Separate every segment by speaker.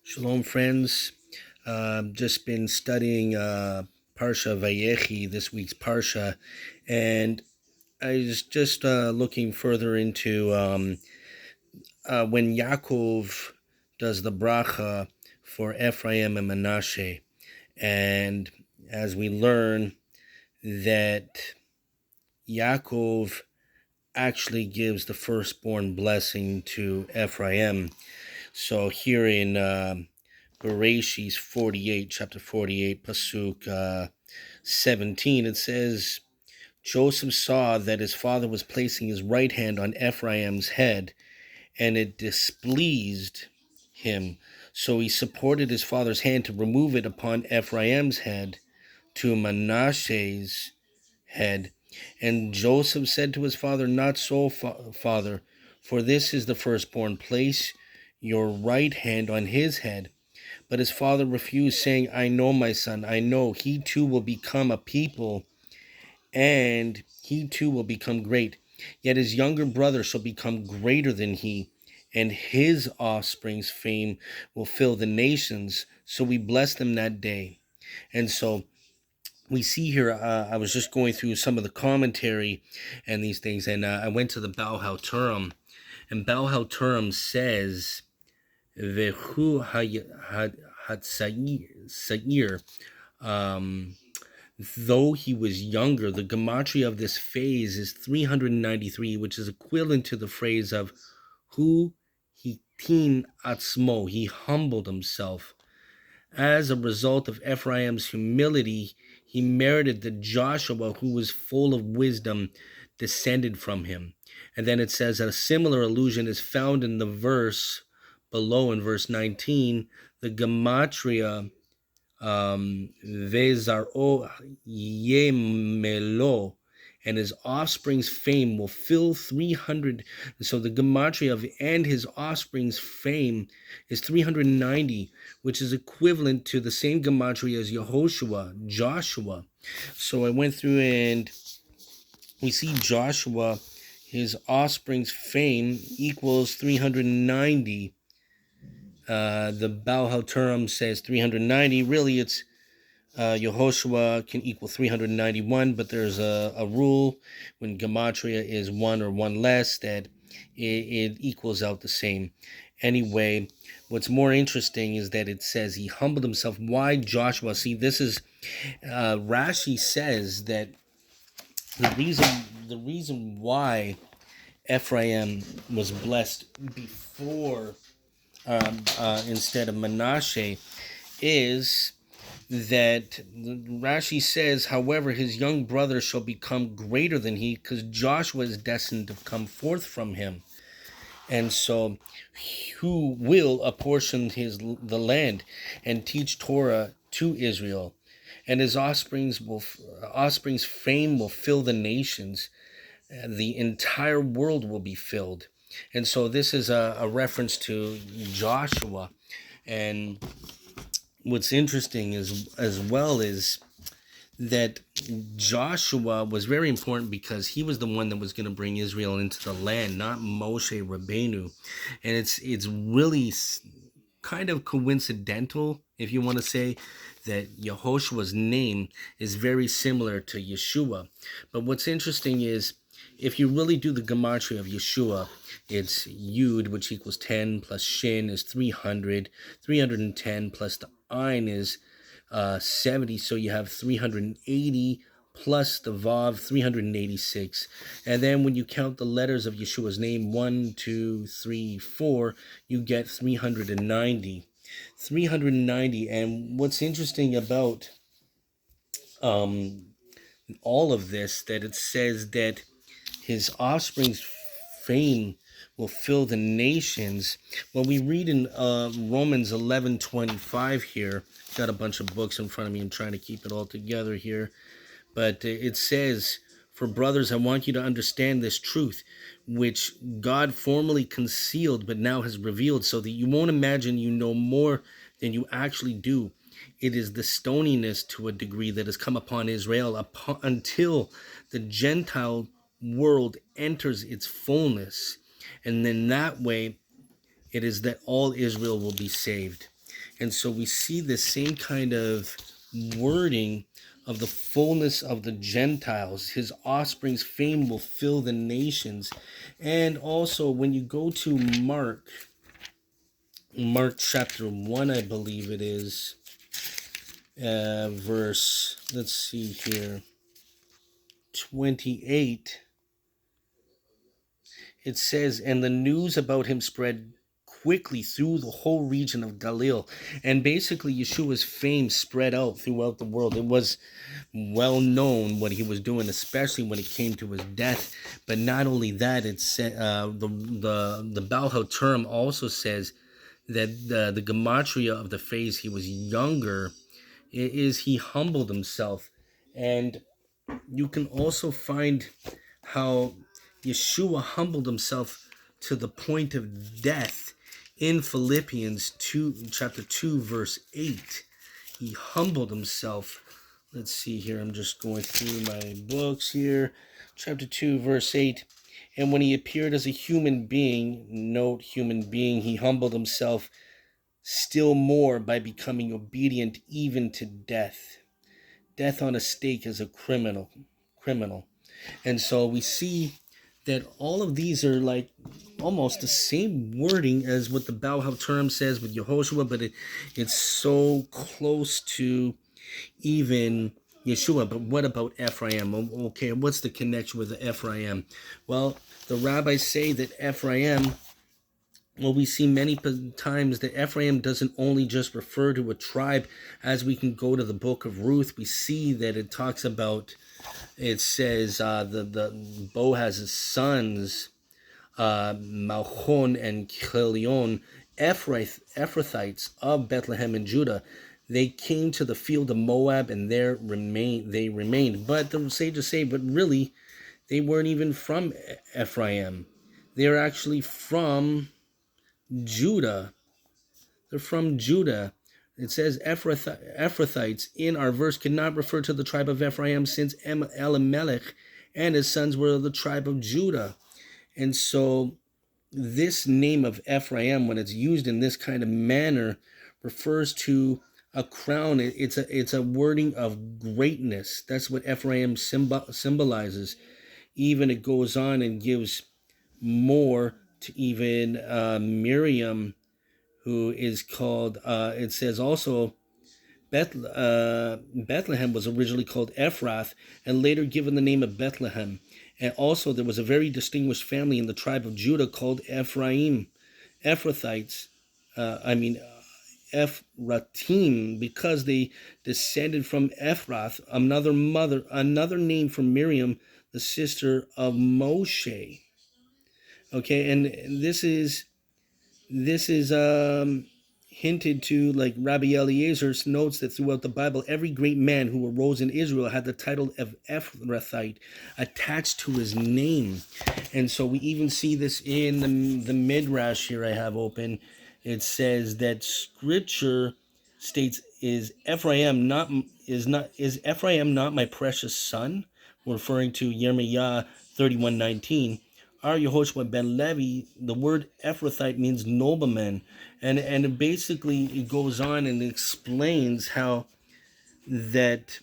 Speaker 1: Shalom, friends. Just been studying Parsha Vayechi, this week's Parsha, and I was just looking further into when Yaakov does the bracha for Ephraim and Manasseh, and as we learn that Yaakov actually gives the firstborn blessing to Ephraim. So here in Bereshit 48, chapter 48, Pasuk 17, it says, Joseph saw that his father was placing his right hand on Ephraim's head, and it displeased him. So he supported his father's hand to remove it upon Ephraim's head to Manasseh's head. And Joseph said to his father, Not so, father, for this is the firstborn. Place your right hand on his head. But his father refused, saying, I know, my son, I know. He too will become a people, and he too will become great. Yet his younger brother shall become greater than he, and his offspring's fame will fill the nations. So we blessed them that day. And so we see here, I was just going through some of the commentary and these things, and I went to the Baal HaTurim, and Baal HaTurim says, Vehu Hatsair, though he was younger, the gematria of this phase is 393, which is equivalent to the phrase of Hu Hitin Atzmo, he humbled himself. As a result of Ephraim's humility, he merited that Joshua, who was full of wisdom, descended from him. And then it says that a similar allusion is found in the verse below in verse 19, the gematria Vezaro Yemelo, and his offspring's fame will fill 300. So the gematria of and his offspring's fame is 390, which is equivalent to the same gematria as Joshua. So I went through and we see Joshua, his offspring's fame equals 390. The Baal HaTurim says 390. Really, it's Yehoshua can equal 391, but there's a rule when gematria is one or one less that it equals out the same. Anyway, what's more interesting is that it says he humbled himself. Why Joshua? See, this is Rashi says that the reason why Ephraim was blessed before instead of Manasseh is that Rashi says, however, his young brother shall become greater than he, because Joshua is destined to come forth from him. And so who will apportion the land and teach Torah to Israel, and his offspring's fame will fill the nations. The entire world will be filled. And so this is a reference to Joshua. And what's interesting is as well is that Joshua was very important because he was the one that was going to bring Israel into the land, not Moshe Rabbeinu. And it's really kind of coincidental, if you want to say, that Yehoshua's name is very similar to Yeshua. But what's interesting is, if you really do the gematria of Yeshua, it's Yud, which equals 10, plus Shin is 300, 310, plus the Ein is 70, so you have 380 plus the Vav, 386. And then when you count the letters of Yeshua's name, 1, 2, 3, 4, you get 390. 390. And what's interesting about all of this, that it says that his offspring's fame will fill the nations. Well, we read in Romans 11:25 here. Got a bunch of books in front of me. I'm trying to keep it all together here. But it says, for brothers, I want you to understand this truth, which God formerly concealed, but now has revealed, so that you won't imagine you know more than you actually do. It is the stoniness to a degree that has come upon Israel until the Gentile world enters its fullness. And then that way, it is that all Israel will be saved. And so we see the same kind of wording of the fullness of the Gentiles. His offspring's fame will fill the nations. And also, when you go to Mark chapter 1, I believe it is, verse, let's see here, 28, it says, and the news about him spread quickly through the whole region of Galilee. And basically, Yeshua's fame spread out throughout the world. It was well known what he was doing, especially when it came to his death. But not only that, it said the Baal HaTurim also says that the gematria of the phrase he was younger is he humbled himself. And you can also find how Yeshua humbled himself to the point of death in Philippians 2, chapter 2, verse 8. He humbled himself. Let's see here. I'm just going through my books here. Chapter 2, verse 8. And when he appeared as a human being, note human being, he humbled himself still more by becoming obedient even to death. Death on a stake as a criminal. And so we see that all of these are like almost the same wording as what the Baal HaTurim says with Yehoshua, but it's so close to even Yeshua. But what about Ephraim? Okay, what's the connection with Ephraim? Well, the rabbis say that Ephraim, well, we see many times that Ephraim doesn't only just refer to a tribe. As we can go to the book of Ruth, we see that it talks about, it says the Boaz's sons, Malchon and Chilion, Ephrathites of Bethlehem and Judah. They came to the field of Moab, and there they remained. But the sages say, but really, they weren't even from Ephraim. They're actually from Judah. They're from Judah. It says Ephrathites in our verse cannot refer to the tribe of Ephraim, since Elimelech and his sons were the tribe of Judah. And so this name of Ephraim, when it's used in this kind of manner, refers to a crown. It's a wording of greatness. That's what Ephraim symbolizes. Even it goes on and gives more to even Miriam, who is called, it says also, Bethlehem was originally called Ephrath and later given the name of Bethlehem. And also there was a very distinguished family in the tribe of Judah called Ephraim, Ephrathites, Ephratim, because they descended from Ephrath, another name for Miriam, the sister of Moshe. Okay, and this is hinted to, like Rabbi Eliezer notes that throughout the Bible, every great man who arose in Israel had the title of Ephrathite attached to his name. And so we even see this in the Midrash here I have open. It says that Scripture states, is Ephraim not my precious son? Referring to Yirmiyah 31:19. Our Yehoshua ben Levi, the word Ephrathite means nobleman. And basically it goes on and explains how that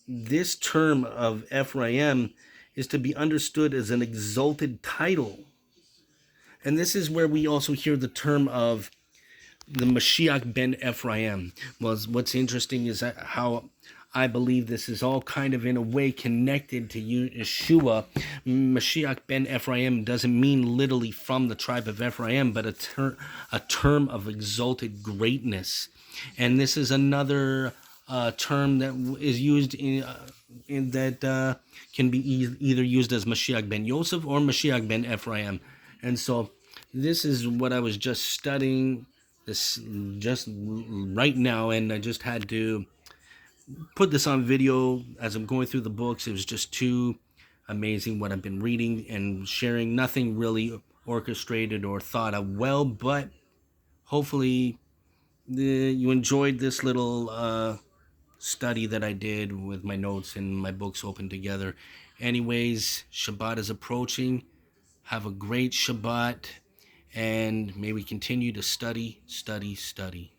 Speaker 1: this term of Ephraim is to be understood as an exalted title. And this is where we also hear the term of the Mashiach ben Ephraim. Well, what's interesting is how I believe this is all kind of in a way connected to Yeshua. Mashiach ben Ephraim doesn't mean literally from the tribe of Ephraim, but a term of exalted greatness. And this is another term that is used in that can be either used as Mashiach ben Yosef or Mashiach ben Ephraim. And so this is what I was just studying this just right now, and I just had to put this on video as I'm going through the books. It was just too amazing what I've been reading and sharing. Nothing really orchestrated or thought of well, but hopefully you enjoyed this little study that I did with my notes and my books open together. Anyways, Shabbat is approaching. Have a great Shabbat, and may we continue to study, study, study.